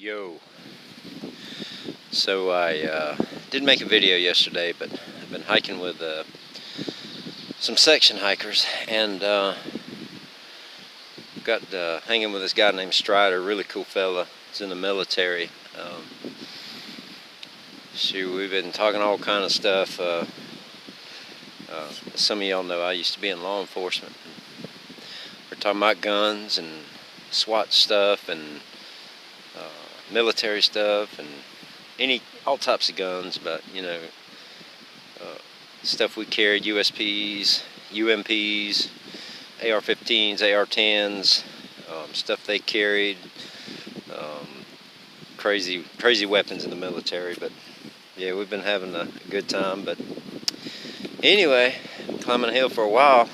Yo. So I didn't make a video yesterday, but I've been hiking with some section hikers, and got hanging with this guy named Strider, really cool fella. He's in the military. Shoot, we've been talking all kind of stuff. Some of y'all know I used to be in law enforcement. We're talking about guns and SWAT stuff and military stuff and all types of guns, but stuff we carried: USPs, UMPs, AR-15s, AR-10s, stuff they carried, crazy weapons in the military. But yeah, we've been having a good time. But anyway, climbing a hill for a while.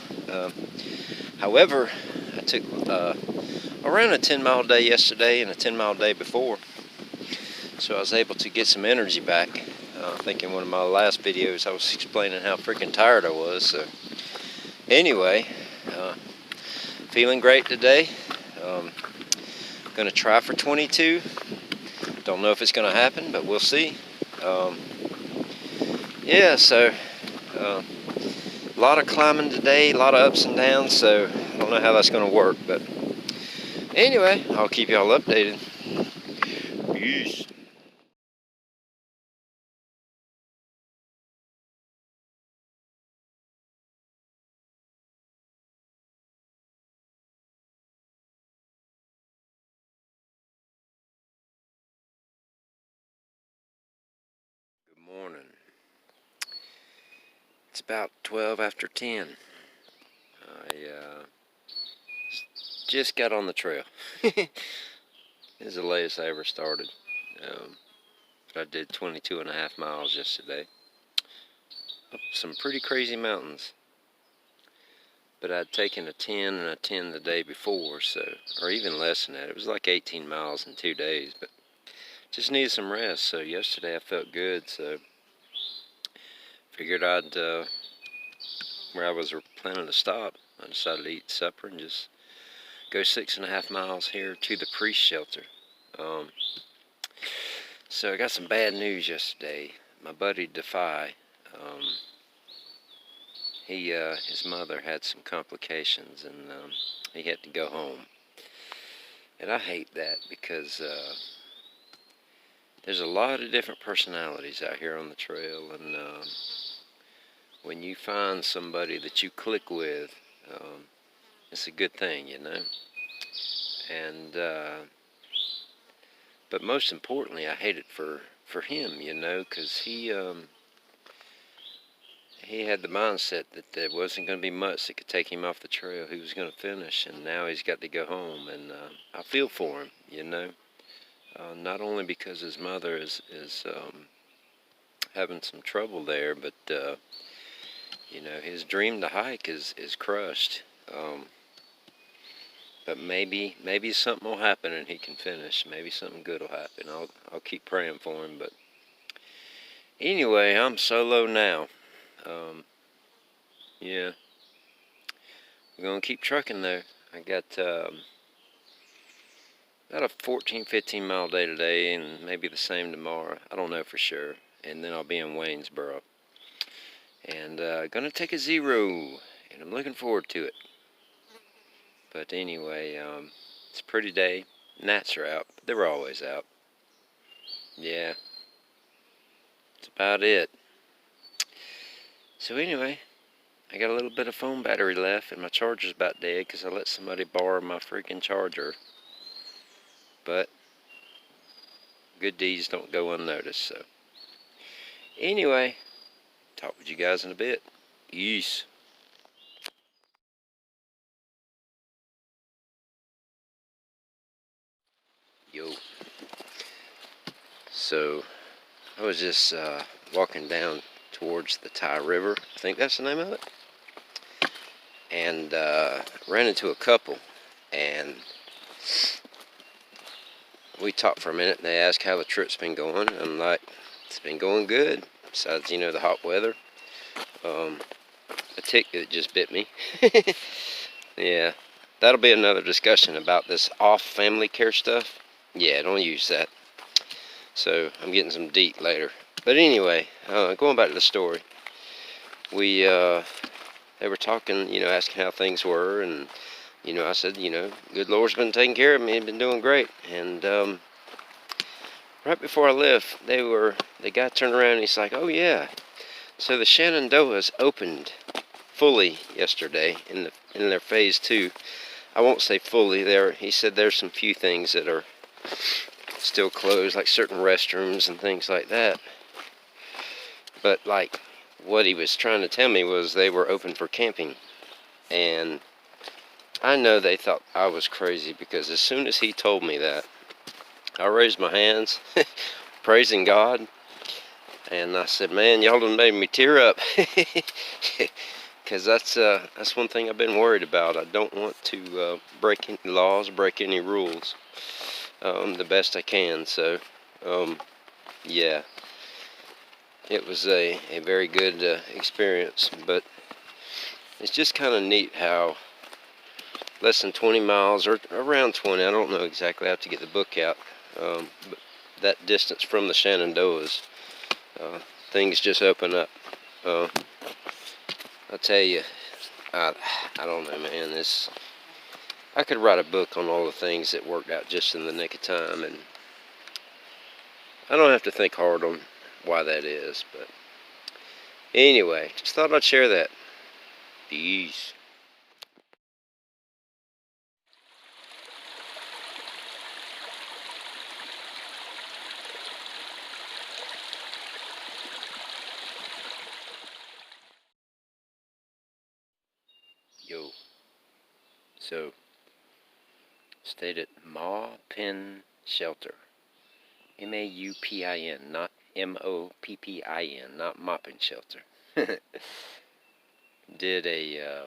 However, I took around a 10-mile day yesterday and a 10-mile day before, so I was able to get some energy back. I think in one of my last videos I was explaining how freaking tired I was. So anyway, feeling great today. Gonna try for 22. Don't know if it's gonna happen, but we'll see. Yeah, so a lot of climbing today, a lot of ups and downs, so I don't know how that's gonna work, but anyway, I'll keep y'all updated. Peace. Good morning. It's about 12 after 10. I just got on the trail. This is the latest I ever started. But I did 22.5 miles yesterday. Up some pretty crazy mountains. But I'd taken a 10 and a 10 the day before, so, or even less than that. It was like 18 miles in 2 days, but just needed some rest. So yesterday I felt good, so figured I'd, where I was planning to stop, I decided to eat supper and just go 6.5 miles here to the priest shelter. So I got some bad news yesterday. My buddy Defy, his mother had some complications, and he had to go home. And I hate that because there's a lot of different personalities out here on the trail, and when you find somebody that you click with, it's a good thing, And but most importantly, I hate it for him, because he had the mindset that there wasn't going to be much that could take him off the trail. He was going to finish, and now he's got to go home. And I feel for him, not only because his mother is having some trouble there, but his dream to hike is crushed. But maybe something will happen and he can finish. Maybe something good will happen. I'll keep praying for him. But anyway, I'm solo now. Yeah, we're gonna keep trucking though. I got about a 14-15 mile day today, and maybe the same tomorrow. I don't know for sure. And then I'll be in Waynesboro, and gonna take a 0, and I'm looking forward to it. But anyway, it's a pretty day. Gnats are out. They were always out. Yeah, that's about it. So anyway, I got a little bit of phone battery left, and my charger's about dead because I let somebody borrow my freaking charger. But good deeds don't go unnoticed, so anyway, talk with you guys in a bit. Peace. Yo. So I was just walking down towards the Ty River. I think that's the name of it. And ran into a couple, and we talked for a minute, and they asked how the trip's been going. And I'm like, it's been going good, besides, the hot weather. A tick that just bit me. Yeah, that'll be another discussion about this off family care stuff. Yeah, don't use that. So I'm getting some DEET later. But anyway, going back to the story. They were talking, asking how things were, and I said, good Lord's been taking care of me, and been doing great. And right before I left, the guy turned around and he's like, oh yeah, so the Shenandoahs opened fully yesterday in their phase 2. I won't say fully there. He said there's some few things that are still closed, like certain restrooms and things like that. But like what he was trying to tell me was they were open for camping. And I know they thought I was crazy, because as soon as he told me that, I raised my hands, praising God, and I said, man, y'all done made me tear up. Because that's one thing I've been worried about. I don't want to break any laws, break any rules, the best I can. So, yeah, it was a very good experience. But it's just kind of neat how less than 20 miles, or around 20, I don't know exactly, I have to get the book out, but that distance from the Shenandoahs, things just open up. I tell you, I don't know, man. I could write a book on all the things that worked out just in the nick of time, and I don't have to think hard on why that is. But anyway, just thought I'd share that. Peace. Yo. So, stayed at Maupin Shelter. Maupin, not Moppin, not Moppin Shelter. Did I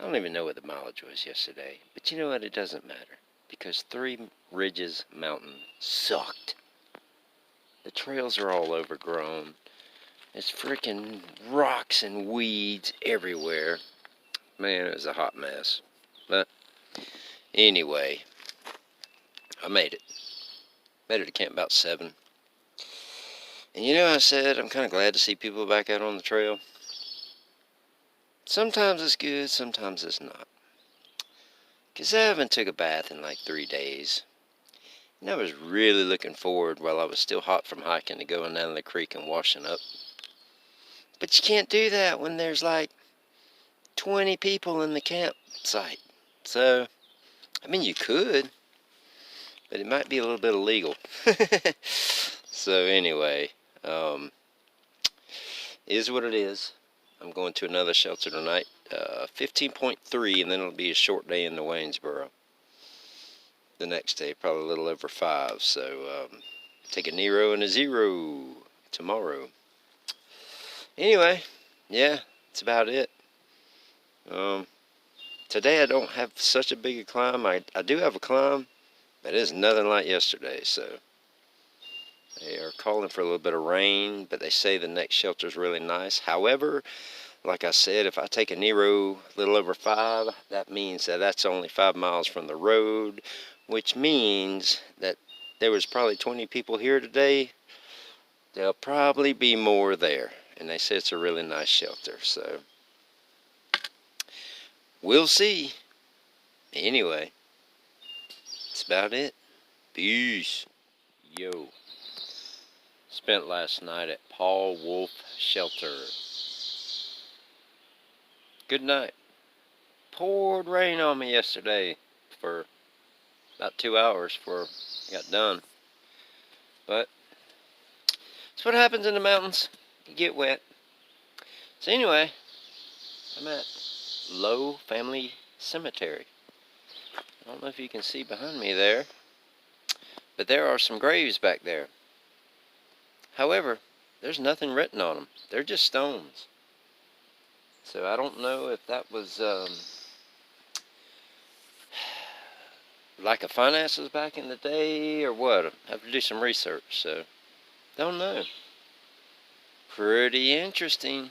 don't even know what the mileage was yesterday, but you know what, it doesn't matter, because Three Ridges Mountain sucked. The trails are all overgrown. There's freaking rocks and weeds everywhere. Man, it was a hot mess. But anyway, I made it. Made it to camp about 7. And I said, I'm kind of glad to see people back out on the trail. Sometimes it's good, sometimes it's not. Because I haven't took a bath in like 3 days. And I was really looking forward, while I was still hot from hiking, to going down the creek and washing up. But you can't do that when there's like 20 people in the campsite. So, I mean, you could, but it might be a little bit illegal. So anyway, is what it is. I'm going to another shelter tonight, 15.3, and then it'll be a short day into Waynesboro. The next day, probably a little over 5. So, take a Nero and a 0 tomorrow. Anyway, yeah, that's about it. Today I don't have such a big a climb. I do have a climb, but it's nothing like yesterday. So they are calling for a little bit of rain, but they say the next shelter is really nice. However, like I said, if I take a Nero a little over 5, that means that that's only 5 miles from the road, which means that there was probably 20 people here today. There'll probably be more there, and they say it's a really nice shelter. So we'll see. Anyway, that's about it. Peace. Yo. Spent last night at Paul Wolf Shelter. Good night. Poured rain on me yesterday for about 2 hours before I got done. But that's what happens in the mountains. You get wet. So anyway, I'm at Low Family Cemetery. I don't know if you can see behind me there, but there are some graves back there. However, there's nothing written on them. They're just stones. So I don't know if that was lack of finances back in the day or what. I have to do some research, so don't know. Pretty interesting.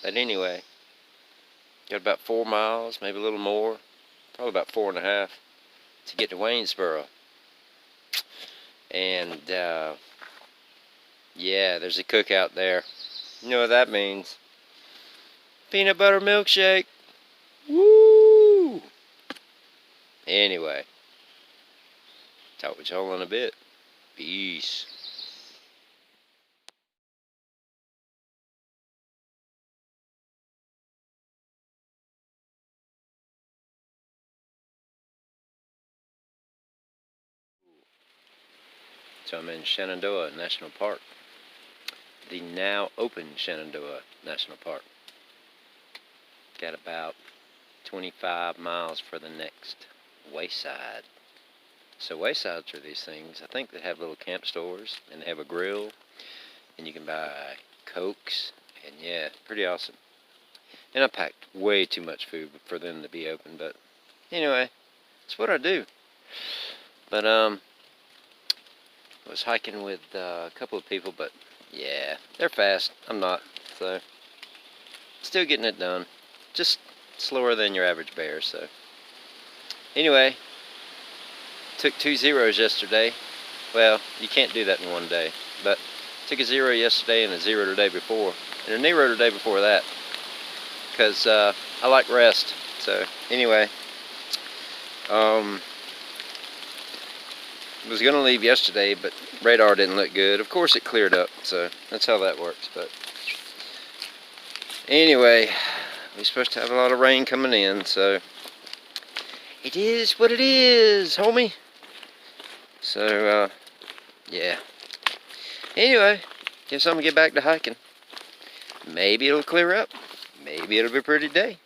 But anyway, got about 4 miles, maybe a little more, probably about 4.5 to get to Waynesboro. And yeah, there's a cookout there. You know what that means? Peanut butter milkshake. Woo! Anyway, talk with y'all in a bit. Peace. So I'm in Shenandoah National Park. The now open Shenandoah National Park. Got about 25 miles for the next wayside. So waysides are these things, I think they have little camp stores, and they have a grill, and you can buy Cokes, and yeah, pretty awesome. And I packed way too much food for them to be open, but anyway, it's what I do. But I was hiking with a couple of people, but yeah, they're fast. I'm not, so still getting it done. Just slower than your average bear, so anyway, took 2 zeros yesterday. Well, you can't do that in one day, but took a 0 yesterday and a 0 the day before, and a 0 the day before that, because I like rest. So anyway, was gonna leave yesterday, but radar didn't look good. Of course it cleared up, so that's how that works. But anyway, we're supposed to have a lot of rain coming in, so it is what it is, homie. So yeah, anyway, guess I'm gonna get back to hiking. Maybe it'll clear up, maybe it'll be a pretty day,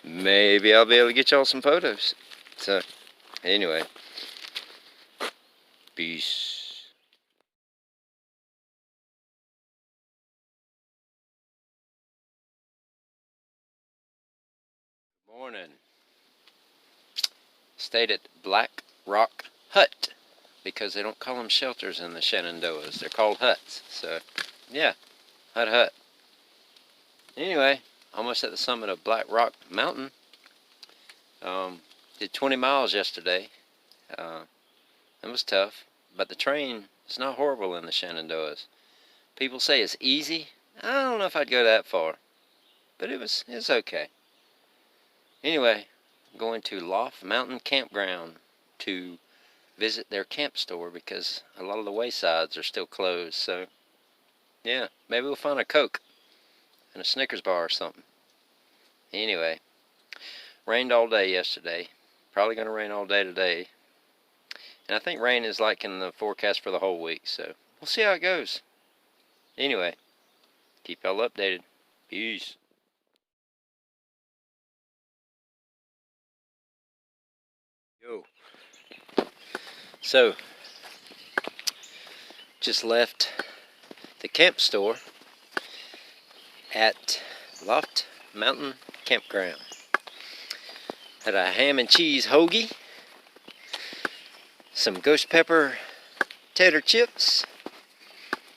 maybe I'll be able to get y'all some photos. So anyway, peace. Morning. Stayed at Black Rock Hut, because they don't call them shelters in the Shenandoahs. They're called huts. So yeah, hut. Anyway, almost at the summit of Black Rock Mountain. Did 20 miles yesterday. It was tough, but the train is not horrible in the Shenandoahs. People say it's easy. I don't know if I'd go that far, but it's okay. Anyway, going to Loft Mountain Campground to visit their camp store, because a lot of the waysides are still closed. So yeah, maybe we'll find a Coke and a Snickers bar or something. Anyway, rained all day yesterday. Probably going to rain all day today. And I think rain is like in the forecast for the whole week, so we'll see how it goes. Anyway, keep y'all updated. Peace. Yo. So, just left the camp store at Loft Mountain Campground. Had a ham and cheese hoagie, some ghost pepper tater chips,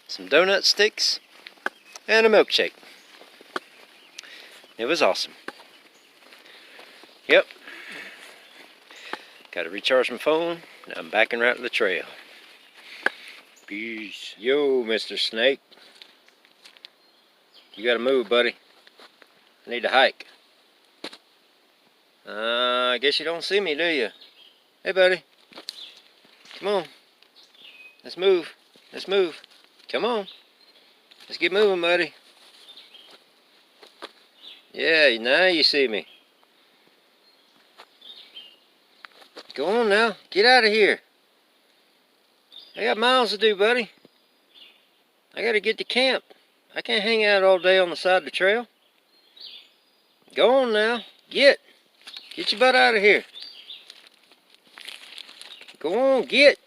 some donut sticks, and a milkshake. It was awesome. Yep. Got to recharge my phone. Now I'm backing right to the trail. Peace. Yo, Mr. Snake. You gotta move, buddy. I need to hike. I guess you don't see me, do you? Hey, buddy. Come on. Let's move. Let's move. Come on. Let's get moving, buddy. Yeah, now you see me. Go on now. Get out of here. I got miles to do, buddy. I gotta get to camp. I can't hang out all day on the side of the trail. Go on now. Get your butt out of here. Go on, get.